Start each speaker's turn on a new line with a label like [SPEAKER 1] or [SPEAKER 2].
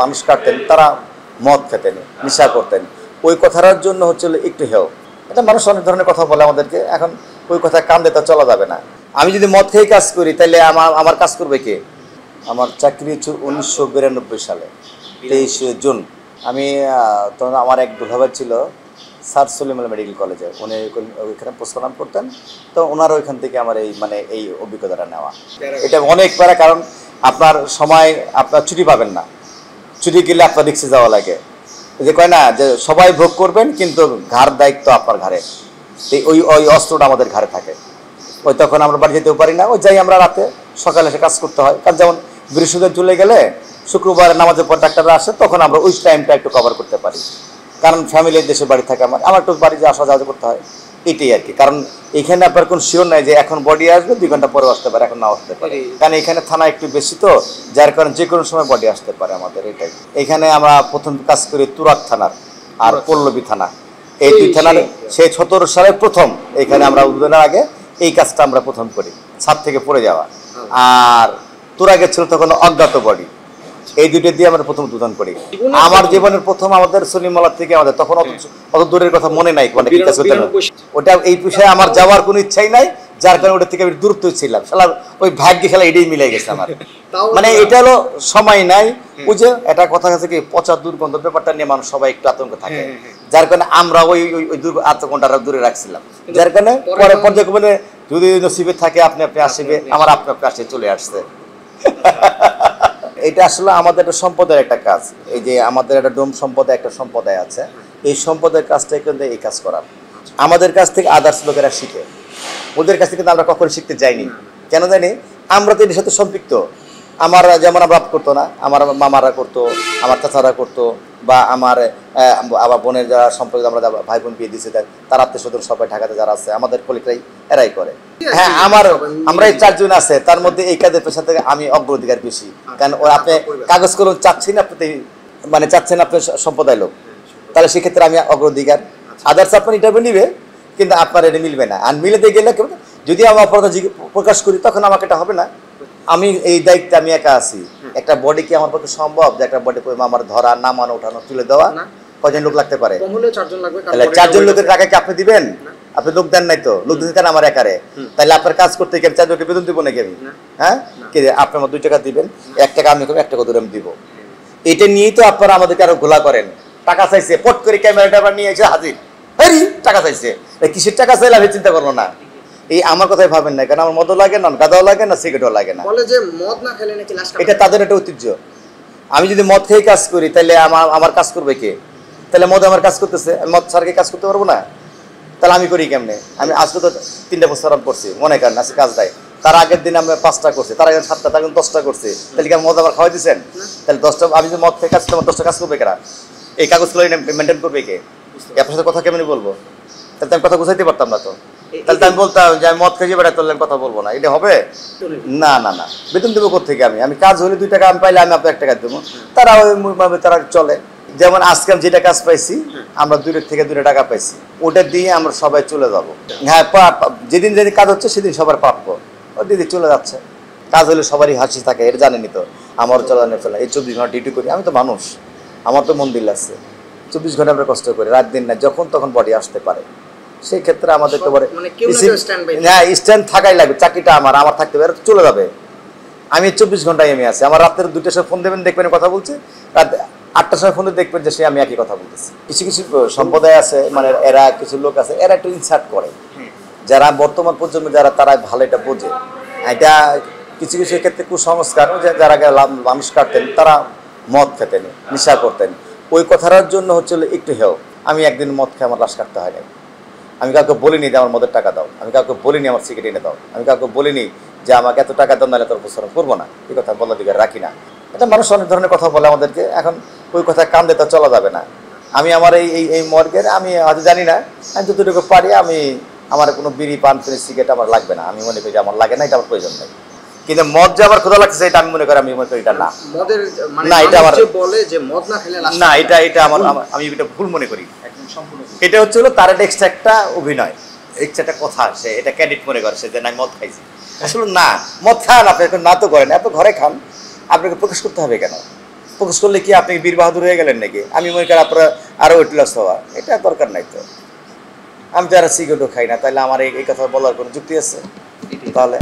[SPEAKER 1] মানুষ কাটতেন তারা মদ খেতেন, নেশা করতেন। ওই কথাটার জন্য হচ্ছিল একটু হেও। এটা মানুষ অনেক ধরনের কথা বলে আমাদেরকে, এখন ওই কথা কান দিতে চলা যাবে না। আমি যদি মদ খেয়ে কাজ করি তাহলে আমার কাজ করবে কে? আমার চাকরি হচ্ছে 1992 সালে 23 জুন। আমি তখন আমার এক দুলাভাই ছিল স্যার সলিমুল্লাহ মেডিকেল কলেজে, উনি ওইখানে প্রস্তাব করতেন। তো ওনার ওইখান থেকে আমার এই অভিজ্ঞতাটা নেওয়া। এটা অনেক প্যারা, কারণ আপনার সময় আপনার ছুটি পাবেন না, ছুটি গেলে আপনার রিক্সে যাওয়া লাগে। যে কয় না যে সবাই ভোগ করবেন কিন্তু ঘাড় দায়িত্ব আপনার ঘাড়ে, ওই ওই অস্ত্রটা আমাদের ঘাড়ে থাকে। ওই তখন আমরা বাড়ি যেতেও পারি না, ওই যাই আমরা রাতে, সকালে এসে কাজ করতে হয়। কারণ যেমন বৃহস্পতিবার চলে গেলে শুক্রবার নামাজের পর ডাক্তাররা আসে, তখন আমরা ওই টাইমটা একটু কভার করতে পারি, কারণ ফ্যামিলির দেশে বাড়ি থাকে আমার একটু বাড়ি যে আসা যাওয়া করতে হয়, এটাই আর কি। কারণ এখানে আপনার কোনো শিওর নাই যে এখন বডি আসবে 2 ঘন্টা পরেও আসতে পারে, এখন নাও আসতে পারে, কারণ এখানে থানা একটু বেশি, তো যার কারণে যে কোনো সময় বডি আসতে পারে আমাদের। এটাই এখানে আমরা প্রথম কাজ করি তুরাগ থানার আর পল্লবী থানা, এই 2 থানার সেই 17 সালের প্রথম এখানে আমরা উদ্বোধনের আগে এই কাজটা আমরা প্রথম করি, ছাদ থেকে পড়ে যাওয়া। আর তুরাগে ছিল তখন অজ্ঞাত বডি, এই দুটো দিয়ে আমরা প্রথম উদ্বোধন করি। আমার জীবনের প্রথম আমাদের সলিমুল্লাহ থেকে আমাদের তখন অত দূরের কথা মনে নাই, মানে কি কাজ হতে না, ওটা এই বিষয়ে আমার যাওয়ার কোনো ইচ্ছাই নাই, যার কারণে ওটা থেকে আমি দূরত্ব ছিলাম। শালা ওই ভাগ্যে খেলা এটাই মিলে গেছে আমার, মানে এটা হলো সময় নাই। ওই যে একটা কথা আছে কি, পচা দুর্গন্ধ ব্যাপারটা নিয়ে মানুষ সবাই একটু আতঙ্ক থাকে, যার কারণে আমরা ওই আতঙ্কটা দূরে রাখছিলাম। যার কারণে পরে পর্যায়ক্রমে যদি নসিবে থাকে আপনি আসবে, আমার আপনি আসে চলে আসছে। এটা আসলে আমাদের একটা সম্পদের একটা কাজ। এই যে আমাদের একটা ডোম সম্প্রদায়, একটা সম্প্রদায় আছে, এই সম্প্রদায়ের কাজটাই কিন্তু এই কাজ করার। আমাদের কাছ থেকে আদার্স লোকেরা শিখে, ওদের কাছ থেকে কিন্তু আমরা কখনো শিখতে যাইনি। কেন জানি, আমরা তো এর সাথে সম্পৃক্ত। আমার যেমন আমরা করতো না, আমার মামারা করতো, আমার চাচারা করতো, বা আমার বোনের যারা সম্পর্কে আমরা ভাই বোন বিয়ে দিয়েছে তার আত্মীয় স্বজন সবাই ঢাকাতে যারা আছে আমাদের কলিগরাই এরাই করে। হ্যাঁ, আমরা এই 4 জন আছে, তার মধ্যে এই কাজের পেশা থেকে আমি অগ্রাধিকার বেশি, কারণ আপনি কাগজ কলম চাচ্ছেন, আপনি মানে চাচ্ছেন আপনি সম্প্রদায় লোক, তাহলে সেক্ষেত্রে আমি অগ্রাধিকার। আদার্স আপনার ইন্টারভিউ নিবে, কিন্তু আপনার এটা মিলবে না। আর মিলেতে গেলে যদি আমি অপরাধ প্রকাশ করি তখন আমাকে এটা হবে না। আমি এই দায়িত্বে আমি একা আছি। একটা বডি কি আমার পক্ষে সম্ভব যে একটা বডি আমার ধরা, নামানো, উঠানো, তুলে দেওয়া? কয়জন লোক লাগতে পারে? 4 জন লোকের টাকা কি আপনি দিবেন? আপনি লোক দেন নাই তো, লোক দিতে আমার একারে, তাহলে আপনার কাজ করতে গিয়ে 4 জনকে বেতন দিব নাকি আমি? হ্যাঁ, কি আপনি আমার 2 টাকা দিবেন, 1 টাকা আমি 1 টাকা দূরে আমি দিব। এটা নিয়েই তো আপনারা আমাদেরকে আরো ঘোলা করেন। টাকা চাইছে, পট করে ক্যামেরাটা আবার নিয়ে এসে হাজির, হেরি টাকা চাইছে। কিসের টাকা চাইলে আমি চিন্তা করবো না, এই আমার কথাই ভাবেন না, কারণ আমার মদও লাগে না, গাদাও লাগে না, সিগারেটও লাগে না। বলে যে মদ না খেলে নাকি লাশ কাটে, এটা তাদের একটা ঐতিহ্য। আমি যদি মদ খেয়ে কাজ করি তাহলে আমার কাজ করবে কে? তাহলে মদ আমার কাজ করতেছে, আমি মদ ছাড়া কি কাজ করতে পারবো না? তাহলে আমি করি কেমনে? আমি আজকে তো 3টা বছর করছি, মনে করেন আজকে কাজ দেয়, তার আগের দিন আমি 5টা করছি, তার আগে 7টা, তার আগে 10টা করছি, তাহলে কি আমি মদ আবার খাওয়াই দিচ্ছেন? তাহলে 10টা আমি যদি মদ খেয়ে কাজ করতে 10টা কাজ করবে কেনা? এই কাগজগুলো মেনটেন করবে কে? আপনার সাথে কথা কেমনি বলবো? তাহলে আমি কথা বুঝাইতে পারতাম না তো। তাহলে আমি বলতাম যে আমি মদ খেয়ে বেড়া, তাহলে কথা বলবো না, এটা হবে না? না না, বেতন দেবো কোথেকে? আমি কাজ হলে 2 টাকা আমি পাইলে আমি আপনার 1 টাকা দেবো, তারা ওইভাবে তারা চলে। যেমন আজকে আমি যেটা কাজ পাইছি, আমরা 2 থেকে 2 টাকা পাইছি, ওটা দিয়ে আমরা সবাই চলে যাবো। হ্যাঁ, যেদিন যেদিন কাজ হচ্ছে সেদিন সবার প্রাপ্য, ও দিদি চলে যাচ্ছে। কাজ হলে সবারই হাসি থাকে, এটা জানেনি তো। আমারও চলানো চলে, এই 24 ঘন্টা ডিউটি করি, আমি তো মানুষ, আমার তো মন্দির আছে, 24 ঘন্টা আমরা কষ্ট করি, রাত দিন না, যখন তখন বডি আসতে পারে। সেই ক্ষেত্রে আমাদের তো হ্যাঁ স্ট্যান্ড থাকাই লাগবে। চাকরিটা আমার থাকতে পারে, চলে যাবে। আমি 24 ঘন্টায় আমি আছি। আমার রাতের 2টার সময় ফোন দেবেন, দেখবেন কথা বলছি, রাত 8টার সময় ফোনে দেখবেন যে সে আমি একই কথা বলতেছি। কিছু কিছু সম্প্রদায় আছে, মানে এরা কিছু লোক আছে, এরা একটু ইনসার্ট করে, যারা বর্তমান প্রজন্ম যারা, তারা ভালো এটা বোঝে। এটা কিছু কিছু ক্ষেত্রে কুসংস্কার, যারা মানুষ কাটতেন তারা মদ খেতেন, নেশা করতেন, ওই কথাটার জন্য হচ্ছিল একটু হেও। আমি একদিন মদ খেয়ে আমার লাশ কাটতে হয় নাই। আমি কাউকে বলিনি যে আমার মদের টাকা দাও, আমি কাউকে বলিনি আমার সিগারেট এনে দাও, আমি কাউকে বলিনি যে আমাকে এত টাকা দাও, নাহলে তোর প্রচারণ করবো না, এই কথা বলার দিকে রাখি না। এটা মানুষ অনেক ধরনের কথা বলে আমাদেরকে, এখন ওই কথা কান দিতে চলা যাবে না। আমি আমার এই মর্গের আমি হয়তো জানি না, আমি যতটুকু পারি, আমি আমার কোনো বিড়ি পান সিগারেট আমার লাগবে না, আমি মনে করি যে আমার লাগে না, এটা আমার প্রয়োজন নেই। কিন্তু মদ যে আমার ক্ষুধা লাগছে এটা আমি মনে করি, আমি মনে করি এটা না, না এটা আমার বলে যে মদ না খেলে না, এটা আমার আমি এটা ভুল মনে করি। এটা হচ্ছে হলো তার এক্সট্রা একটা অভিনয়, এক্সট্রা একটা কথা, সে এটা ক্যাডিট মনে করে সে যে না মদ খাইছি। আসলে না, মদ খান আপনি, না তো করেন, আপনি ঘরে খান, আপনাকে প্রকাশ করতে হবে কেন? ফোকাস করলে কি আপনি বীর বাহাদুর হয়ে গেলেন নাকি? আমি মনে করি আপনারা আরও ওয়েট লস হওয়া, এটা দরকার নাই তো। আমি তো আর সিগারেটও খাই না, তাহলে আমার এই কথা বলার কোনো যুক্তি আছে? তাহলে